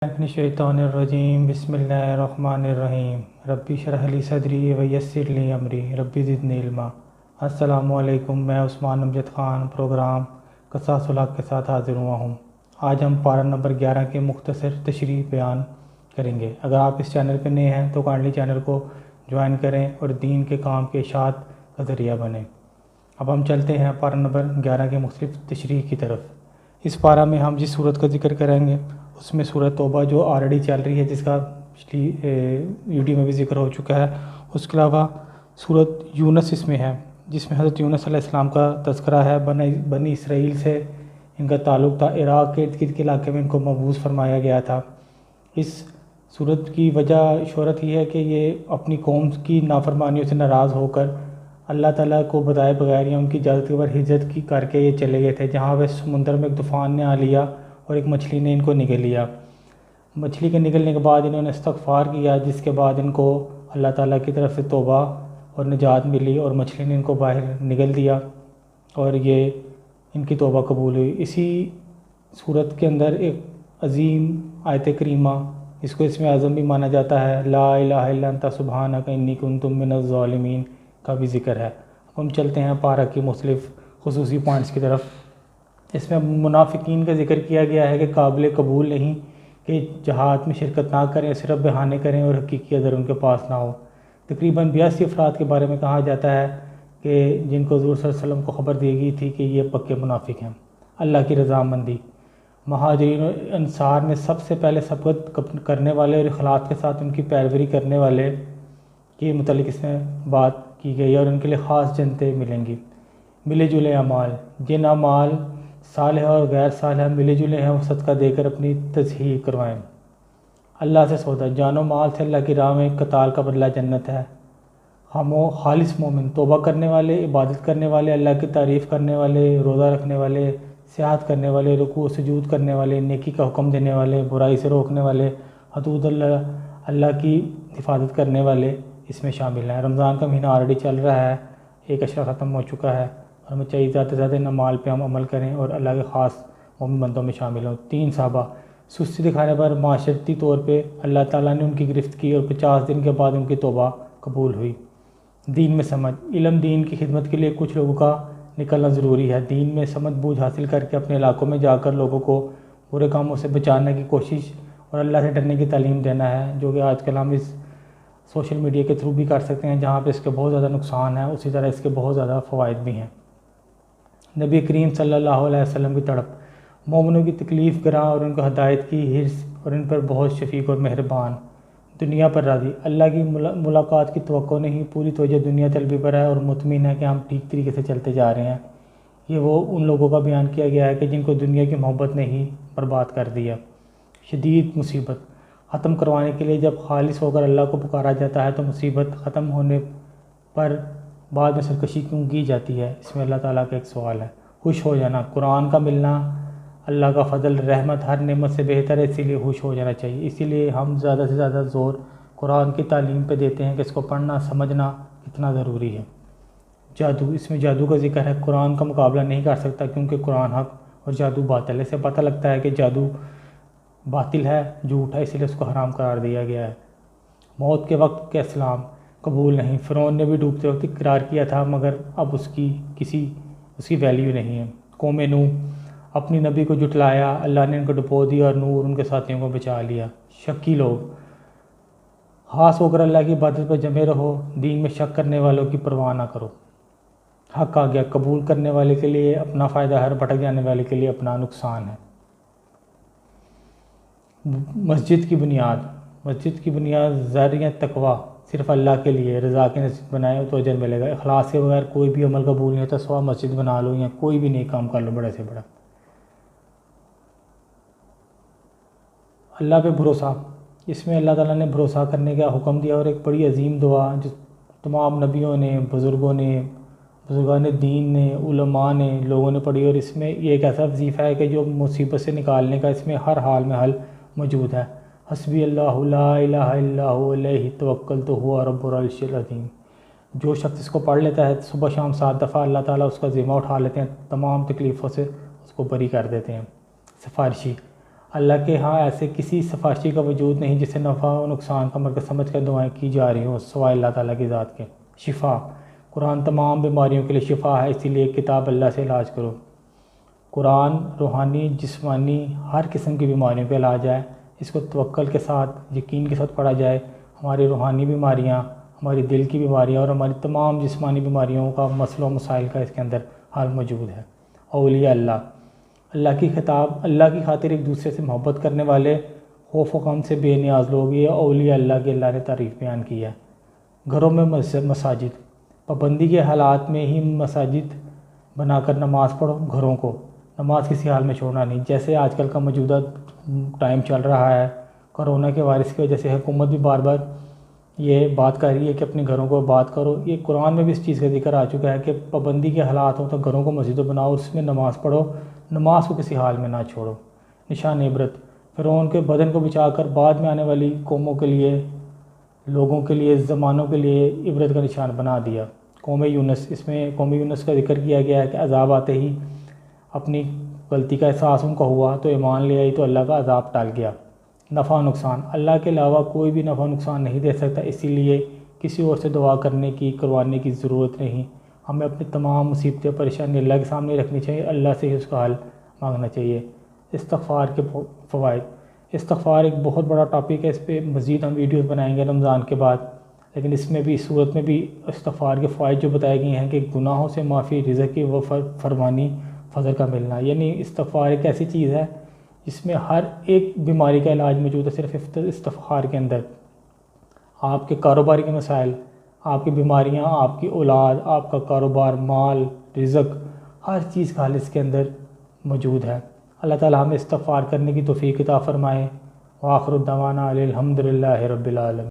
من الشیطان الرجیم بسم اللہ الرحمن الرحیم ربی اشرح لی صدری ویسر لی امری ربی زدنی علما۔ السلام علیکم، میں عثمان امجد خان پروگرام قصاص الحق کے ساتھ حاضر ہوا ہوں۔ آج ہم پارہ نمبر 11 کے مختصر تشریح بیان کریں گے۔ اگر آپ اس چینل پہ نئے ہیں تو کائنڈلی چینل کو جوائن کریں اور دین کے کام کے اشاعت کا ذریعہ بنیں۔ اب ہم چلتے ہیں پارہ نمبر 11 کے مختلف تشریح کی طرف۔ اس پارہ میں ہم جس صورت کا ذکر کریں گے اس میں سورۃ توبہ جو آلریڈی چل رہی ہے، جس کا ویڈیو میں بھی ذکر ہو چکا ہے، اس کے علاوہ سورۃ یونس اس میں ہے، جس میں حضرت یونس علیہ السلام کا تذکرہ ہے۔ بنی اسرائیل سے ان کا تعلق تھا، عراق کے ارد گرد کے علاقے میں ان کو مبعوث فرمایا گیا تھا۔ اس سورت کی وجہ شہرت یہ ہے کہ یہ اپنی قوم کی نافرمانیوں سے ناراض ہو کر اللہ تعالیٰ کو بتائے بغیر یا ان کی اجازت کے بعد ہجرت کی کر کے یہ چلے گئے تھے، جہاں وہ سمندر میں ایک طوفان نے آ لیا اور ایک مچھلی نے ان کو نگل لیا۔ مچھلی کے نگلنے کے بعد انہوں نے استغفار کیا، جس کے بعد ان کو اللہ تعالیٰ کی طرف سے توبہ اور نجات ملی اور مچھلی نے ان کو باہر نگل دیا اور یہ ان کی توبہ قبول ہوئی۔ اسی صورت کے اندر ایک عظیم آیت کریمہ، اس کو اسم اعظم بھی مانا جاتا ہے، لا الہ الا انت سبحانک انی کنت من الظالمین کا بھی ذکر ہے۔ ہم چلتے ہیں پارہ کی مختلف خصوصی پوائنٹس کی طرف۔ اس میں منافقین کا ذکر کیا گیا ہے کہ قابل قبول نہیں کہ جہاد میں شرکت نہ کریں، صرف بہانے کریں اور حقیقی عذر ان کے پاس نہ ہو۔ تقریباً 82 افراد کے بارے میں کہا جاتا ہے کہ جن کو حضور صلی اللہ علیہ وسلم کو خبر دی گئی تھی کہ یہ پکے منافق ہیں۔ اللہ کی رضامندی، مہاجرین و انصار میں سب سے پہلے سبقت کرنے والے اور اخلاص کے ساتھ ان کی پیروی کرنے والے کے متعلق اس میں بات کی گئی اور ان کے لیے خاص جنتیں ملیں گی۔ ملے جلے اعمال، جن اعمال صالح اور غیر صالح ملے جلے ہیں وہ صدقہ دے کر اپنی تصحیح کروائیں۔ اللہ سے سودا، جان و مال سے اللہ کی راہ میں قتال کا بدلہ جنت ہے۔ ہم و خالص مومن، توبہ کرنے والے، عبادت کرنے والے، اللہ کی تعریف کرنے والے، روزہ رکھنے والے، سیاحت کرنے والے، رکوع و سجود کرنے والے، نیکی کا حکم دینے والے، برائی سے روکنے والے، حدود اللہ کی حفاظت کرنے والے اس میں شامل ہیں۔ رمضان کا مہینہ آلریڈی چل رہا ہے، ایک اشرہ ختم ہو چکا ہے اور ہمیں چاہیے زیادہ سے زیادہ ان اعمال پہ ہم عمل کریں اور اللہ کے خاص مومن بندوں میں شامل ہوں۔ 3 صحابہ سستی دکھانے پر معاشرتی طور پہ اللہ تعالیٰ نے ان کی گرفت کی اور 50 دن کے بعد ان کی توبہ قبول ہوئی۔ دین میں سمجھ، علم دین کی خدمت کے لیے کچھ لوگوں کا نکلنا ضروری ہے۔ دین میں سمجھ بوجھ حاصل کر کے اپنے علاقوں میں جا کر لوگوں کو برے کاموں سے بچانے کی کوشش اور اللہ سے ڈرنے کی تعلیم دینا ہے، جو کہ آج کل ہم اس سوشل میڈیا کے تھرو بھی کر سکتے ہیں، جہاں پہ اس کے بہت زیادہ نقصان ہے، اسی طرح اس کے بہت زیادہ فوائد بھی ہیں۔ نبی کریم صلی اللہ علیہ وسلم کی تڑپ، مومنوں کی تکلیف گراں اور ان کو ہدایت کی حرص اور ان پر بہت شفیق اور مہربان، دنیا پر راضی، اللہ کی ملاقات کی توقع نہیں، پوری توجہ دنیا طلبی پر ہے اور مطمئن ہے کہ ہم ٹھیک طریقے سے چلتے جا رہے ہیں۔ یہ وہ ان لوگوں کا بیان کیا گیا ہے کہ جن کو دنیا کی محبت نے ہی برباد کر دیا۔ شدید مصیبت، ختم کروانے کے لیے جب خالص ہو کر اللہ کو پکارا جاتا ہے تو مصیبت ختم ہونے پر بعد میں سرکشی کیوں کی جاتی ہے؟ اس میں اللہ تعالیٰ کا ایک سوال ہے۔ خوش ہو جانا، قرآن کا ملنا اللہ کا فضل، رحمت، ہر نعمت سے بہتر ہے، اسی لیے خوش ہو جانا چاہیے۔ اسی لیے ہم زیادہ سے زیادہ زور قرآن کی تعلیم پہ دیتے ہیں کہ اس کو پڑھنا سمجھنا کتنا ضروری ہے۔ جادو، اس میں جادو کا ذکر ہے۔ قرآن کا مقابلہ نہیں کر سکتا کیونکہ قرآن حق اور جادو باطل ہے۔ اس سے پتہ لگتا ہے کہ جادو باطل ہے، جھوٹ ہے، اس لیے اس کو حرام قرار دیا گیا ہے۔ موت کے وقت کا اسلام قبول نہیں، فرعون نے بھی ڈوبتے وقت اقرار کیا تھا مگر اب اس کی ویلیو نہیں ہے۔ قوم نوح، اپنی نبی کو جھٹلایا، اللہ نے ان کو ڈبو دیا اور نوح اور ان کے ساتھیوں کو بچا لیا۔ شکی لوگ، خاص ہو کر اللہ کی عبادت پر جمے رہو، دین میں شک کرنے والوں کی پرواہ نہ کرو۔ حق آ گیا، قبول کرنے والے کے لیے اپنا فائدہ ہے اور بھٹک جانے والے کے لیے اپنا نقصان ہے۔ مسجد کی بنیاد ذریعہ تقویٰ، صرف اللہ کے لیے، رضا کی مسجد بنائے تو اجر ملے گا۔ اخلاص کے بغیر کوئی بھی عمل قبول نہیں ہوتا، سوا مسجد بنا لو یا کوئی بھی نیک کام کر لو بڑے سے بڑا۔ اللہ پہ بھروسہ، اس میں اللہ تعالیٰ نے بھروسہ کرنے کا حکم دیا اور ایک بڑی عظیم دعا جو تمام نبیوں نے، بزرگان دین نے، علماء نے، لوگوں نے پڑھی، اور اس میں یہ ایک ایسا وظیفہ ہے کہ جو مصیبت سے نکالنے کا اس میں ہر حال میں حل موجود ہے۔ حسبی اللہ لا الہ الا هو علیہ توکلت وہو رب العرش العظیم۔ جو شخص اس کو پڑھ لیتا ہے صبح شام 7 دفعہ، اللہ تعالیٰ اس کا ذمہ اٹھا لیتے ہیں، تمام تکلیفوں سے اس کو بری کر دیتے ہیں۔ سفارشی، اللہ کے ہاں ایسے کسی سفارشی کا وجود نہیں جسے نفع و نقصان کا مرکز سمجھ کر دعائیں کی جا رہی ہوں سوائے اللہ تعالیٰ کی ذات کے۔ شفا، قرآن تمام بیماریوں کے لیے شفا ہے، اسی لیے کتاب اللہ سے علاج کرو۔ قرآن روحانی، جسمانی، ہر قسم کی بیماریوں کا علاج ہے۔ اس کو توکل کے ساتھ، یقین کے ساتھ پڑھا جائے، ہماری روحانی بیماریاں، ہماری دل کی بیماریاں اور ہماری تمام جسمانی بیماریوں کا مسئلہ و مسائل کا اس کے اندر حل موجود ہے۔ اولیاء اللہ، اللہ کی خطاب، اللہ کی خاطر ایک دوسرے سے محبت کرنے والے، خوف و غم سے بے نیاز لوگ، یہ اولیاء اللہ کی اللہ نے تعریف بیان کی ہے۔ گھروں میں مساجد، پابندی کے حالات میں ہی مساجد بنا کر نماز پڑھو۔ گھروں کو نماز کسی حال میں چھوڑنا نہیں، جیسے آج کل کا موجودہ ٹائم چل رہا ہے، کرونا کے وائرس کی وجہ سے حکومت بھی بار بار یہ بات کر رہی ہے کہ اپنے گھروں کو آباد کرو۔ یہ قرآن میں بھی اس چیز کا ذکر آ چکا ہے کہ پابندی کے حالات ہوں تو گھروں کو مسجدوں بناؤ، اس میں نماز پڑھو، نماز کو کسی حال میں نہ چھوڑو۔ نشان عبرت، فرعون کے بدن کو بچا کر بعد میں آنے والی قوموں کے لیے، لوگوں کے لیے، زمانوں کے لیے عبرت کا نشان بنا دیا۔ قوم یونس، اس میں قوم یونس کا ذکر کیا گیا ہے کہ عذاب آتے ہی اپنی غلطی کا احساس ان کو ہوا تو ایمان لے آئی تو اللہ کا عذاب ٹال گیا۔ نفع نقصان، اللہ کے علاوہ کوئی بھی نفع نقصان نہیں دے سکتا، اسی لیے کسی اور سے دعا کرنے کی، کروانے کی ضرورت نہیں۔ ہمیں اپنی تمام مصیبتیں، پریشانی اللہ کے سامنے رکھنی چاہیے، اللہ سے ہی اس کا حل مانگنا چاہیے۔ استغفار کے فوائد، استغفار ایک بہت بڑا ٹاپک ہے، اس پہ مزید ہم ویڈیوز بنائیں گے رمضان کے بعد، لیکن اس میں بھی، اس صورت میں بھی استغفار کے فوائد جو بتائے گئے ہیں کہ گناہوں سے معافی، رزق کی و فرمانی، فضل کا ملنا، یعنی استغفار ایک ایسی چیز ہے جس میں ہر ایک بیماری کا علاج موجود ہے صرف استغفار کے اندر۔ آپ کے کاروبار کے مسائل، آپ کی بیماریاں، آپ کی اولاد، آپ کا کاروبار، مال، رزق، ہر چیز کا حل اس کے اندر موجود ہے۔ اللہ تعالیٰ ہمیں استغفار کرنے کی توفیق عطا فرمائے۔ وآخر الدعوانا الحمد للہ رب العالمین۔